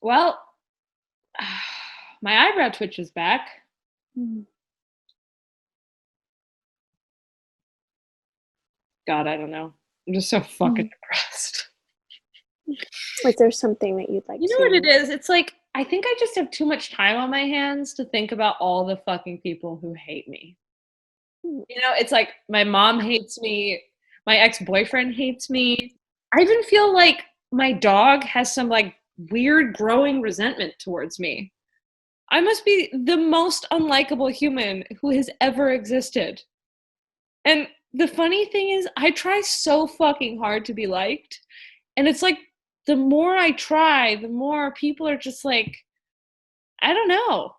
Well, my eyebrow twitch is back. Mm. God, I don't know. I'm just so fucking depressed. Is there something that you'd like You know what it to? is? It's like, I think I just have too much time on my hands to think about all the fucking people who hate me. Mm. You know, it's like my mom hates me, my ex-boyfriend hates me. I even feel like my dog has some like weird growing resentment towards me. I must be the most unlikable human who has ever existed. And the funny thing is, I try so fucking hard to be liked. And it's like, the more I try, the more people are just like, I don't know.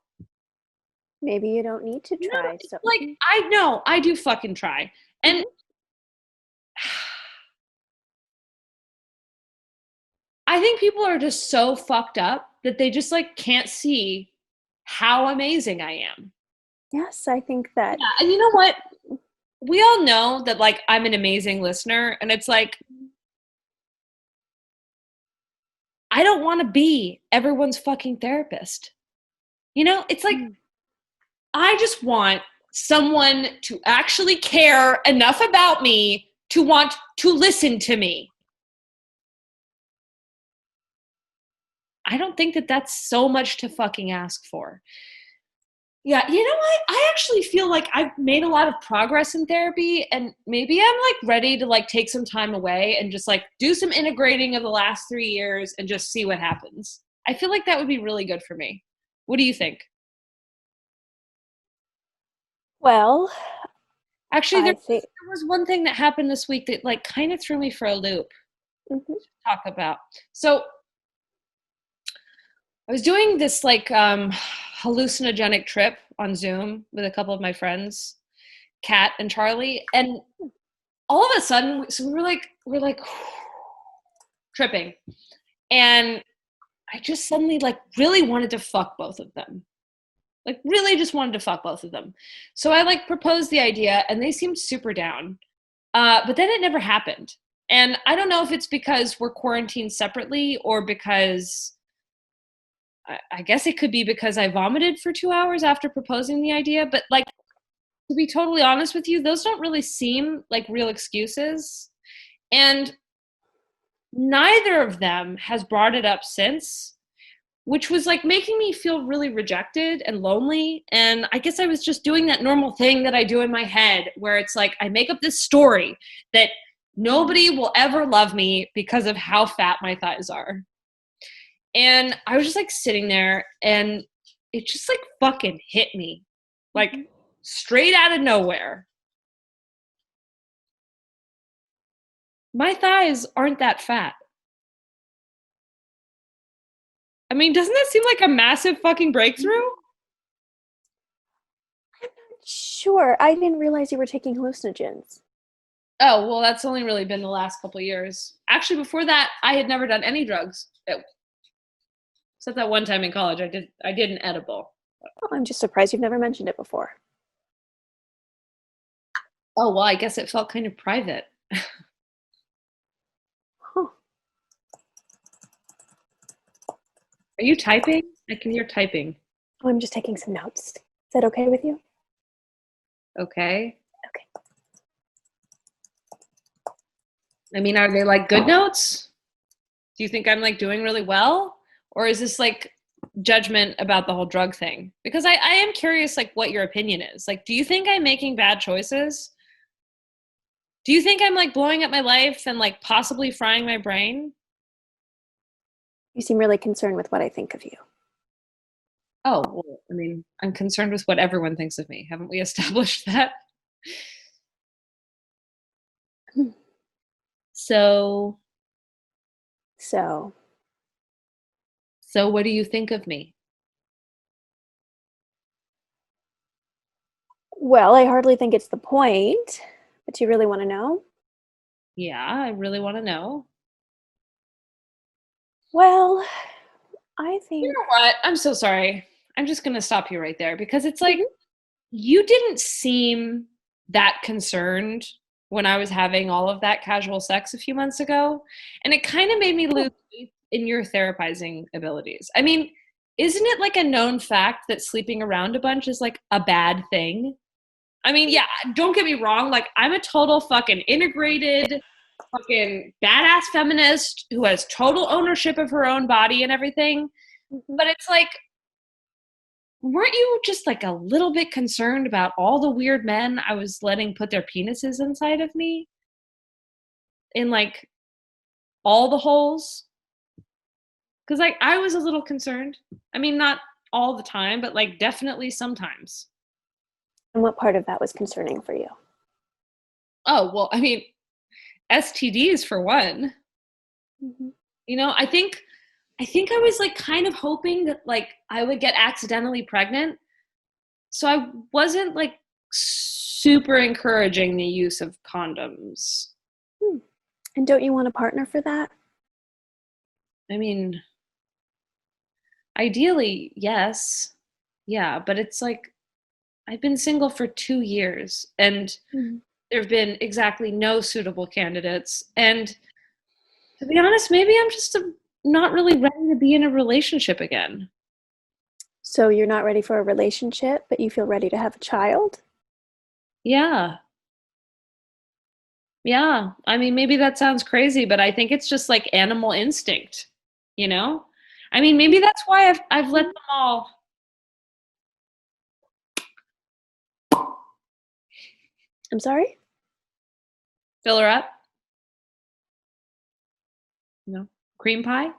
Maybe you don't need to No, try. it's So, like, I know, I do fucking try. And mhm. I think people are just so fucked up that they just like can't see how amazing I am. Yes, I think that. Yeah, and you know what? We all know that like I'm an amazing listener, and it's like I don't want to be everyone's fucking therapist. You know, it's like Mm. I just want someone to actually care enough about me to want to listen to me. I don't think that that's so much to fucking ask for. Yeah, you know what? I actually feel like I've made a lot of progress in therapy, and maybe I'm like ready to like take some time away and just like do some integrating of the last 3 years and just see what happens. I feel like that would be really good for me. What do you think? Well, Actually, I think. there was one thing that happened this week that like kind of threw me for a loop. Mhm. Talk about. So I was doing this like hallucinogenic trip on Zoom with a couple of my friends, Kat and Charlie, and all of a sudden, so we're like tripping, and I just suddenly like really wanted to fuck both of them. Like really just wanted to fuck both of them. So I like proposed the idea, and they seemed super down. But then it never happened. And I don't know if it's because we're quarantined separately or because I guess it could be because I vomited for 2 hours after proposing the idea. But like, to be totally honest with you, those don't really seem like real excuses. And neither of them has brought it up since, which was like making me feel really rejected and lonely. And I guess I was just doing that normal thing that I do in my head where it's like I make up this story that nobody will ever love me because of how fat my thighs are. And I was just like sitting there, and it just like fucking hit me like Mhm. straight out of nowhere. My thighs aren't that fat. I mean, doesn't that seem like a massive fucking breakthrough? Sure, I didn't realize you were taking hallucinogens. Oh, well, that's only really been the last couple of years. Actually, before that, I had never done any drugs. Except that one time in college, I did an edible. Oh, I'm just surprised you've never mentioned it before. Oh, well, I guess it felt kind of private. Huh. Are you typing? I can hear typing. Oh, I'm just taking some notes. Is that okay with you? Okay. Okay. I mean, are they like good notes? Do you think I'm like doing really well? Or is this like judgment about the whole drug thing? Because I am curious like what your opinion is. Like, do you think I'm making bad choices? Do you think I'm like blowing up my life and like possibly frying my brain? You seem really concerned with what I think of you. Oh, well, I mean, I'm concerned with what everyone thinks of me. Haven't we established that? Hmm. So, So, so what do you think of me? well, I hardly think it's the point, but you really want to know? Yeah, I really want to know. Well, I You think. know what? I'm so sorry. I'm just going to stop you right there because it's like Mhm. you didn't seem that concerned when I was having all of that casual sex a few months ago, and it kind of made me lose Oh, faith in your therapizing abilities. I mean, isn't it like a known fact that sleeping around a bunch is like a bad thing? I mean, yeah, don't get me wrong. Like, I'm a total fucking integrated, fucking badass feminist who has total ownership of her own body and everything. Mhm. But it's like, weren't you just like a little bit concerned about all the weird men I was letting put their penises inside of me? In like all the holes? Because like I was a little concerned. I mean, not all the time, but like definitely sometimes. And what part of that was concerning for you? Oh, well, I mean, STDs for one. Mm-hmm. You know, I think I was like kind of hoping that like I would get accidentally pregnant. So I wasn't like super encouraging the use of condoms. Hmm. And don't you want a partner for that? I mean, ideally, yes. Yeah, but it's like I've been single for 2 years and Mm. there've been exactly no suitable candidates. And to be honest, maybe I'm just not really ready to be in a relationship again. So you're not ready for a relationship, but you feel ready to have a child? Yeah. Yeah. I mean, maybe that sounds crazy, but I think it's just like animal instinct, you know? I mean, maybe that's why I've let them all. I'm sorry? Fill her up. No. Cream pie?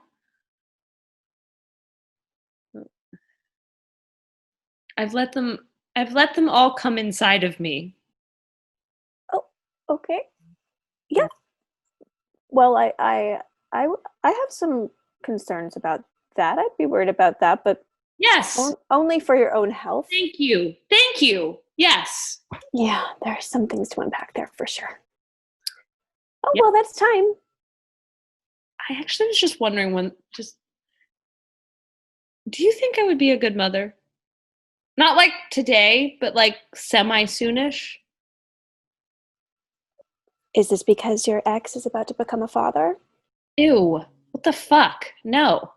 I've let them all come inside of me. Oh, okay. Yeah. Well, I have some concerns about that. I'd be worried about that, but Yes. only for your own health. Thank you. Thank you. Yes. Yeah, there are some things to unpack there for sure. Oh, Yeah. well, that's time. I actually was just wondering do you think I would be a good mother? Not like today, but like semi soonish. Is this because your ex is about to become a father? Ew. What the fuck? No.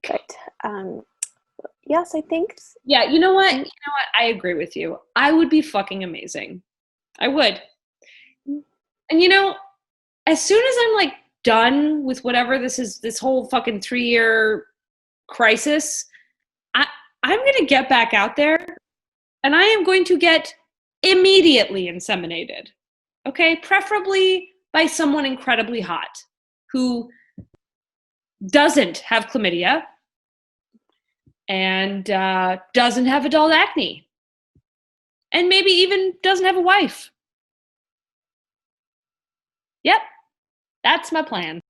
But yes, I think. Yeah, you know what? You know what? I agree with you. I would be fucking amazing. I would. And you know, as soon as I'm like done with whatever this whole fucking 3-year crisis, I I'm gonna get back out there and I am going to get immediately inseminated. Okay? Preferably by someone incredibly hot who doesn't have chlamydia and doesn't have adult acne and maybe even doesn't have a wife. Yep, that's my plan.